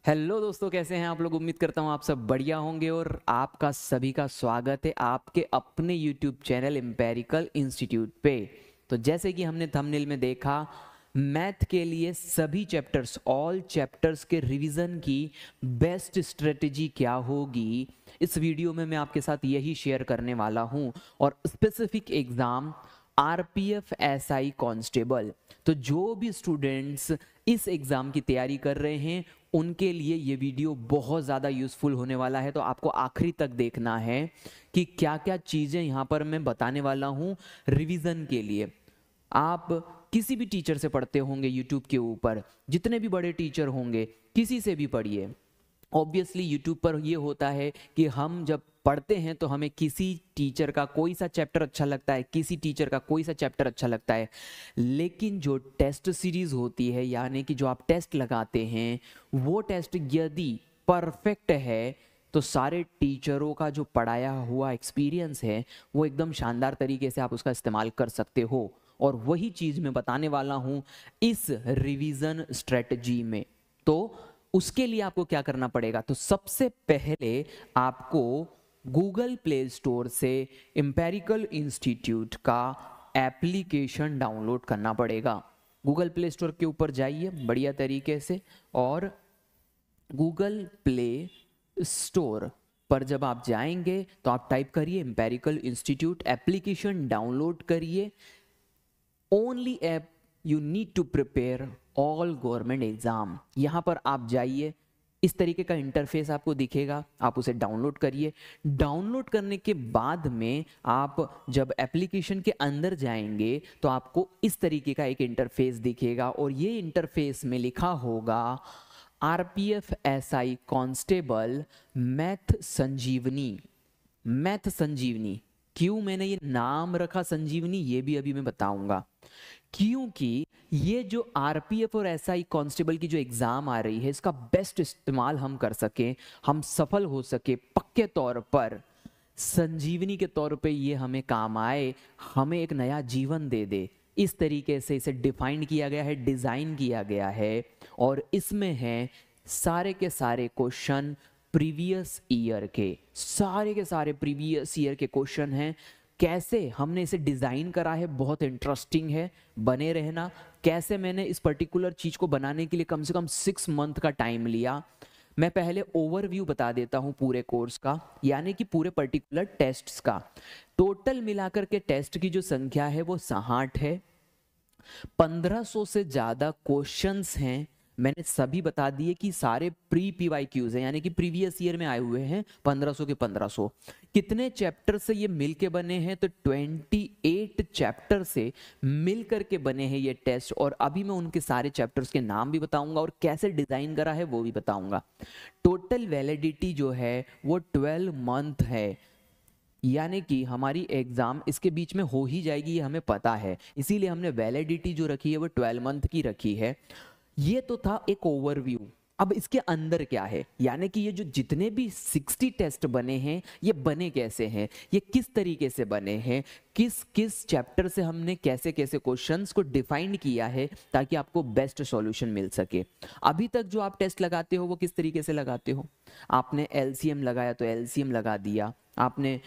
Hello दोस्तों, कैसे हैं आप लोग। उम्मीद करता हूँ आप सब बढ़िया होंगे और आपका सभी का स्वागत है आपके अपने यूट्यूब चैनल एम्पेरिकल इंस्टीट्यूट पे। तो जैसे कि हमने थंबनेल में देखा, मैथ के लिए सभी चैप्टर्स, ऑल चैप्टर्स के रिवीजन की बेस्ट स्ट्रेटजी क्या होगी, इस वीडियो में मैं आपके साथ यही शेयर करने वाला हूँ। और specific exam RPF SI constable, तो जो भी स्टूडेंट्स इस एग्ज़ाम की तैयारी कर रहे हैं उनके लिए ये वीडियो बहुत ज़्यादा यूज़फुल होने वाला है। तो आपको आखिरी तक देखना है कि क्या क्या चीज़ें यहाँ पर मैं बताने वाला हूँ रिवीजन के लिए। आप किसी भी टीचर से पढ़ते होंगे यूट्यूब के ऊपर, जितने भी बड़े टीचर होंगे किसी से भी पढ़िए। ऑब्वियसली यूट्यूब पर ये होता है कि हम जब पढ़ते हैं तो हमें किसी टीचर का कोई सा चैप्टर अच्छा लगता है, किसी टीचर का कोई सा चैप्टर अच्छा लगता है। लेकिन जो टेस्ट सीरीज होती है, यानी कि जो आप टेस्ट लगाते हैं, वो टेस्ट यदि परफेक्ट है तो सारे टीचरों का जो पढ़ाया हुआ एक्सपीरियंस है वो एकदम शानदार तरीके से आप उसका इस्तेमाल कर सकते हो। और वही चीज़ मैं बताने वाला हूँ इस रिवीजन स्ट्रेटजी में। तो उसके लिए आपको क्या करना पड़ेगा, तो सबसे पहले आपको गूगल प्ले स्टोर से एम्पेरिकल इंस्टीट्यूट का एप्लीकेशन डाउनलोड करना पड़ेगा। गूगल प्ले स्टोर के ऊपर जाइए बढ़िया तरीके से, और गूगल प्ले स्टोर पर जब आप जाएंगे तो आप टाइप करिए एम्पेरिकल इंस्टीट्यूट, एप्लीकेशन डाउनलोड करिए। Only app you need to prepare all government exam, यहाँ पर आप जाइए, इस तरीके का इंटरफेस आपको दिखेगा, आप उसे डाउनलोड करिए। डाउनलोड करने के बाद में आप जब एप्लीकेशन के अंदर जाएंगे तो आपको इस तरीके का एक इंटरफेस दिखेगा, और ये इंटरफेस में लिखा होगा आरपीएफ एसआई कांस्टेबल मैथ संजीवनी। मैथ संजीवनी, क्यों मैंने ये नाम रखा संजीवनी ये भी अभी मैं बताऊंगा। क्योंकि ये जो आरपीएफ और एसआई कांस्टेबल की जो एग्जाम आ रही है, इसका बेस्ट इस्तेमाल हम कर सके, हम सफल हो सके पक्के तौर पर, संजीवनी के तौर पे ये हमें काम आए, हमें एक नया जीवन दे दे, इस तरीके से इसे डिफाइन किया गया है, डिजाइन किया गया है। और इसमें है सारे के सारे क्वेश्चन प्रीवियस ईयर के, सारे के सारे प्रीवियस ईयर के क्वेश्चन हैं। कैसे हमने इसे डिज़ाइन करा है बहुत इंटरेस्टिंग है, बने रहना। कैसे मैंने इस पर्टिकुलर चीज़ को बनाने के लिए कम से कम 6 मंथ का टाइम लिया, मैं पहले ओवरव्यू बता देता हूं पूरे कोर्स का, यानी कि पूरे पर्टिकुलर टेस्ट्स का। टोटल मिलाकर के टेस्ट की जो संख्या है वो 60 है। 1500 से ज़्यादा क्वेश्चंस हैं। मैंने सभी बता दिए कि सारे प्री पीवाईक्यूज हैं, यानी कि प्रीवियस ईयर में आए हुए हैं। 1500 के 1500 कितने चैप्टर से ये मिल के बने हैं, तो 28 चैप्टर से मिल करके बने हैं ये टेस्ट। और अभी मैं उनके सारे चैप्टर्स के नाम भी बताऊंगा और कैसे डिजाइन करा है वो भी बताऊंगा। टोटल वैलिडिटी जो है वो 12 मंथ है, यानी कि हमारी एग्जाम इसके बीच में हो ही जाएगी, ये हमें पता है, इसीलिए हमने वैलिडिटी जो रखी है वो 12 मंथ की रखी है। ये तो था एक ओवरव्यू। अब इसके अंदर क्या है, यानी कि ये जो जितने भी 60 टेस्ट बने हैं ये बने कैसे हैं, ये किस तरीके से बने हैं, किस किस चैप्टर से हमने कैसे कैसे क्वेश्चंस को डिफाइन किया है, ताकि आपको बेस्ट सॉल्यूशन मिल सके। अभी तक जो आप टेस्ट लगाते हो वो किस तरीके से लगाते हो, आपने एलसीएम लगाया तो एलसीएम लगा दिया, आपने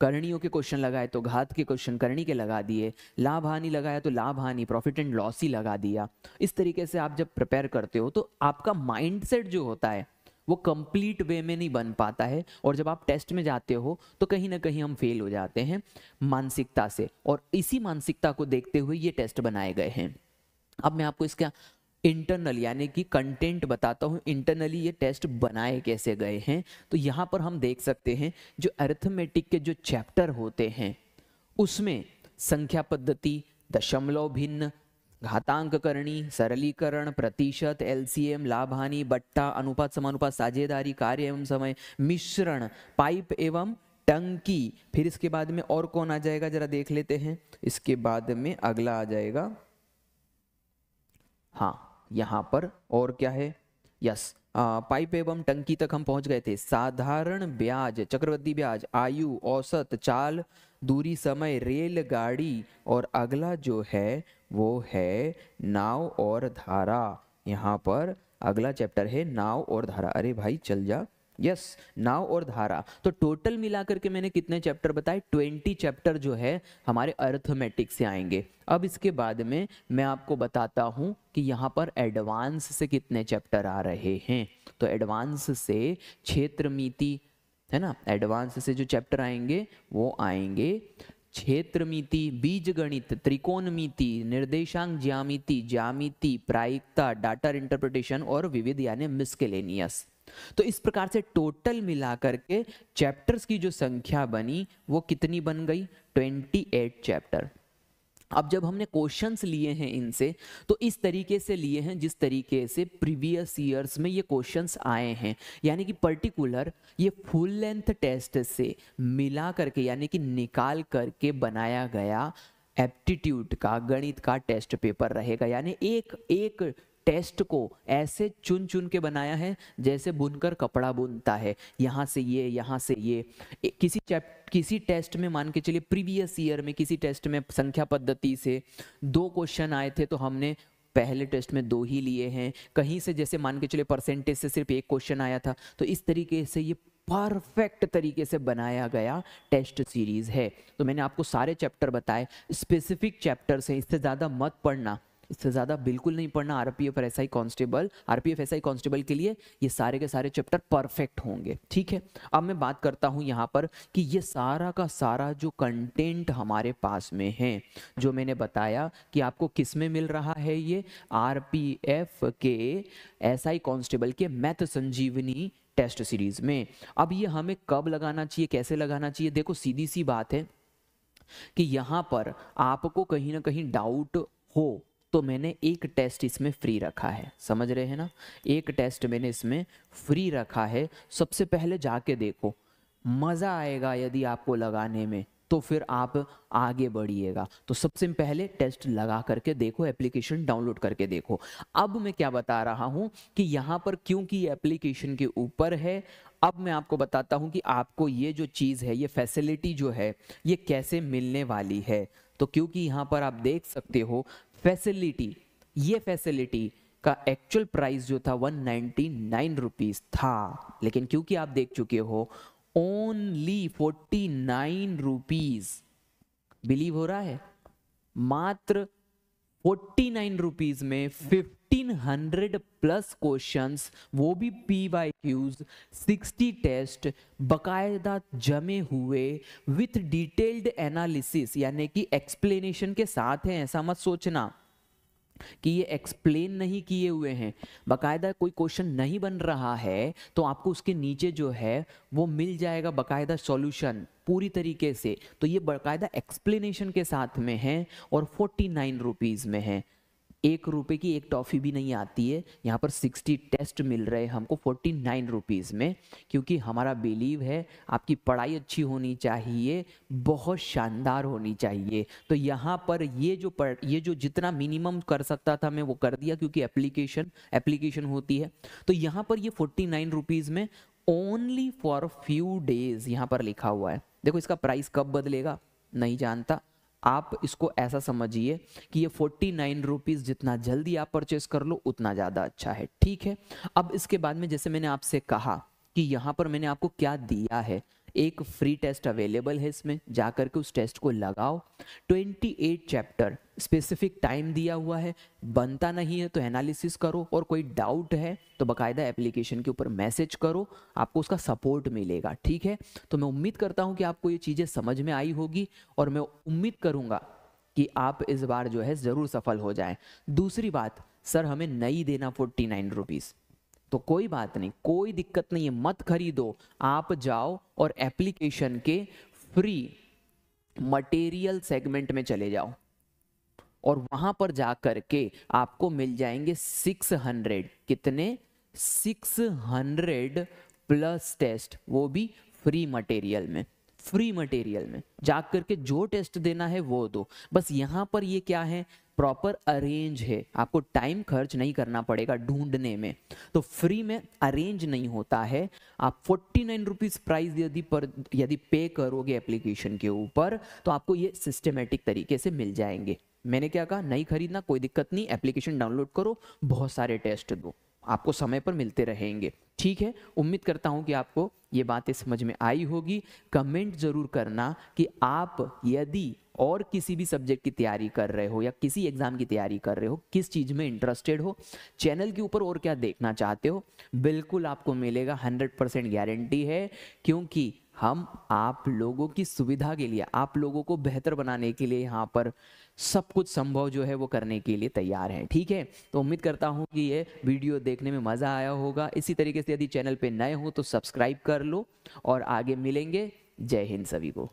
करणियों के क्वेश्चन लगाए तो घात के क्वेश्चन करणी के लगा दिए, लाभ हानि लगाया तो लाभ हानि प्रॉफिट एंड लॉस ही लगा दिया। इस तरीके से आप जब प्रिपेयर करते हो तो आपका माइंडसेट जो होता है वो कंप्लीट वे में नहीं बन पाता है, और जब आप टेस्ट में जाते हो तो कहीं ना कहीं हम फेल हो जाते हैं मानसिकता से, और इसी मानसिकता को देखते हुए ये टेस्ट बनाए गए हैं। अब मैं आपको इसका इंटरनल यानी कि कंटेंट बताता हूँ, इंटरनली ये टेस्ट बनाए कैसे गए हैं। तो यहाँ पर हम देख सकते हैं जो अरिथमेटिक के जो चैप्टर होते हैं उसमें संख्या पद्धति, दशमलव भिन्न, घातांक करणी, सरलीकरण, प्रतिशत, एलसीएम, लाभ हानि, बट्टा, अनुपात समानुपात, साझेदारी, कार्य एवं समय, मिश्रण, पाइप एवं टंकी। फिर इसके बाद में और कौन आ जाएगा जरा देख लेते हैं। इसके बाद में अगला आ जाएगा, हाँ यहाँ पर और क्या है, यस, पाइप एवं टंकी तक हम पहुंच गए थे। साधारण ब्याज, चक्रवृद्धि ब्याज, आयु, औसत, चाल, दूरी, समय, रेलगाड़ी, और अगला जो है वो है नाव और धारा। यहाँ पर अगला चैप्टर है नाव और धारा। अरे भाई चल जा, यस, नाव और धारा। तो टोटल मिलाकर के मैंने कितने चैप्टर बताए, 20 चैप्टर जो है हमारे अर्थमेटिक से आएंगे। अब इसके बाद में मैं आपको बताता हूं कि यहाँ पर एडवांस से कितने चैप्टर आ रहे हैं। तो एडवांस से क्षेत्रमिति है ना, एडवांस से जो चैप्टर आएंगे वो आएंगे क्षेत्रमिति, बीजगणित, त्रिकोणमिति, निर्देशांक ज्यामिति, ज्यामिति, प्रायिकता, डाटा इंटरप्रिटेशन और विविध यानी मिसकेलेनियस। तो इस प्रकार से टोटल मिलाकर के चैप्टर्स की जो संख्या बनी वो कितनी बन गई, 28 चैप्टर। अब जब हमने क्वेश्चंस लिए हैं इनसे तो इस तरीके से लिए हैं जिस तरीके से प्रीवियस ईयर्स में ये क्वेश्चंस आए हैं, यानी कि पर्टिकुलर ये फुल लेंथ टेस्ट से मिला करके यानी कि निकाल करके बनाया गया एप्टीट्यूड का, गणित का टेस्ट पेपर रहेगा। यानी एक एक टेस्ट को ऐसे चुन चुन के बनाया है जैसे बुनकर कपड़ा बुनता है, यहाँ से ये, यहाँ से ये। किसी टेस्ट में मान के चलिए प्रीवियस ईयर में किसी टेस्ट में संख्या पद्धति से 2 क्वेश्चन आए थे तो हमने पहले टेस्ट में 2 ही लिए हैं। कहीं से जैसे मान के चलिए परसेंटेज से सिर्फ 1 क्वेश्चन आया था। तो इस तरीके से ये परफेक्ट तरीके से बनाया गया टेस्ट सीरीज है। तो मैंने आपको सारे चैप्टर बताए, स्पेसिफिक चैप्टर्स हैं, इससे ज़्यादा मत पढ़ना, इससे ज़्यादा बिल्कुल नहीं पढ़ना। आरपीएफ और एसआई कांस्टेबल के लिए ये सारे के सारे चैप्टर परफेक्ट होंगे, ठीक है। अब मैं बात करता हूँ यहाँ पर कि ये सारा का सारा जो कंटेंट हमारे पास में है, जो मैंने बताया कि आपको किस में मिल रहा है, ये आरपीएफ के एसआई कांस्टेबल के मैथ संजीवनी टेस्ट सीरीज में। अब ये हमें कब लगाना चाहिए, कैसे लगाना चाहिए, देखो सीधी सी बात है कि यहाँ पर आपको कहीं ना कहीं डाउट हो तो मैंने एक टेस्ट इसमें फ्री रखा है, समझ रहे हैं ना, एक टेस्ट मैंने इसमें फ्री रखा है। सबसे पहले जाके देखो, मज़ा आएगा यदि आपको लगाने में तो फिर आप आगे बढ़िएगा। तो सबसे पहले टेस्ट लगा करके देखो, एप्लीकेशन डाउनलोड करके देखो। अब मैं क्या बता रहा हूं कि यहाँ पर क्योंकि ये एप्लीकेशन के ऊपर है, अब मैं आपको बताता हूं कि आपको ये जो चीज़ है, ये फैसिलिटी जो है, ये कैसे मिलने वाली है। तो क्योंकि यहाँ पर आप देख सकते हो फैसिलिटी, ये फैसिलिटी का एक्चुअल प्राइस जो था 199 रुपीज़ था, लेकिन क्योंकि आप देख चुके हो ओनली 49 रुपीज़, बिलीव हो रहा है, मात्र 49 रुपीज़ में 1500 प्लस क्वेश्चंस, वो भी PYQs, 60 टेस्ट बकायदा जमे हुए विथ डिटेल्ड एनालिसिस, यानी कि एक्सप्लेनेशन के साथ है। ऐसा मत सोचना कि ये एक्सप्लेन नहीं किए हुए हैं, बकायदा कोई क्वेश्चन नहीं बन रहा है तो आपको उसके नीचे जो है वो मिल जाएगा बकायदा सॉल्यूशन पूरी तरीके से। तो ये बकायदा एक्सप्लेनेशन के साथ में है और 49 रुपीज़ में है। 1 रुपये की एक टॉफ़ी भी नहीं आती है। यहाँ पर 60 टेस्ट मिल रहे हैं हमको 49 रुपीज़ में, क्योंकि हमारा बिलीव है आपकी पढ़ाई अच्छी होनी चाहिए, बहुत शानदार होनी चाहिए। तो यहाँ पर ये जो जितना मिनिमम कर सकता था मैं वो कर दिया, क्योंकि एप्लीकेशन होती है। तो यहाँ पर ये 49 रुपीज़ में ओनली फॉर फ्यू डेज यहाँ पर लिखा हुआ है। देखो इसका प्राइस कब बदलेगा नहीं जानता, आप इसको ऐसा समझिए कि ये 49 रुपीज़ जितना जल्दी आप परचेस कर लो उतना ज़्यादा अच्छा है, ठीक है। अब इसके बाद में जैसे मैंने आपसे कहा कि यहाँ पर मैंने आपको क्या दिया है, एक फ्री टेस्ट अवेलेबल है, इसमें जा कर के उस टेस्ट को लगाओ। 28 चैप्टर, स्पेसिफिक टाइम दिया हुआ है, बनता नहीं है तो एनालिसिस करो, और कोई डाउट है तो बकायदा एप्लीकेशन के ऊपर मैसेज करो, आपको उसका सपोर्ट मिलेगा, ठीक है। तो मैं उम्मीद करता हूँ कि आपको ये चीज़ें समझ में आई होगी, और मैं उम्मीद करूँगा कि आप इस बार जो है ज़रूर सफल हो जाएं। दूसरी बात, सर हमें नहीं देना 49 रुपीज़, तो कोई बात नहीं, कोई दिक्कत नहीं है, मत खरीदो, आप जाओ और एप्लीकेशन के फ्री मटेरियल सेगमेंट में चले जाओ, और वहां पर जा करके आपको मिल जाएंगे 600, कितने, 600 प्लस टेस्ट, वो भी फ्री मटेरियल में। जा करके जो टेस्ट देना है वो दो। बस यहाँ पर ये क्या है, प्रॉपर अरेंज है, आपको टाइम खर्च नहीं करना पड़ेगा ढूंढने में। तो फ्री में अरेंज नहीं होता है। आप 49 रुपीज़ प्राइस यदि पे करोगे एप्लीकेशन के ऊपर तो आपको ये सिस्टमेटिक तरीके से मिल जाएंगे। मैंने क्या कहा, नहीं खरीदना कोई दिक्कत नहीं, एप्लीकेशन डाउनलोड करो, बहुत सारे टेस्ट दो, आपको समय पर मिलते रहेंगे। ठीक है, उम्मीद करता हूं कि आपको ये बातें समझ में आई होगी। कमेंट जरूर करना कि आप यदि और किसी भी सब्जेक्ट की तैयारी कर रहे हो या किसी एग्जाम की तैयारी कर रहे हो, किस चीज़ में इंटरेस्टेड हो, चैनल के ऊपर और क्या देखना चाहते हो, बिल्कुल आपको मिलेगा, 100% गारंटी है। क्योंकि हम आप लोगों की सुविधा के लिए, आप लोगों को बेहतर बनाने के लिए यहाँ पर सब कुछ संभव जो है वो करने के लिए तैयार हैं। ठीक है, तो उम्मीद करता हूँ कि ये वीडियो देखने में मज़ा आया होगा। इसी तरीके से यदि चैनल पे नए हो तो सब्सक्राइब कर लो और आगे मिलेंगे। जय हिंद सभी को।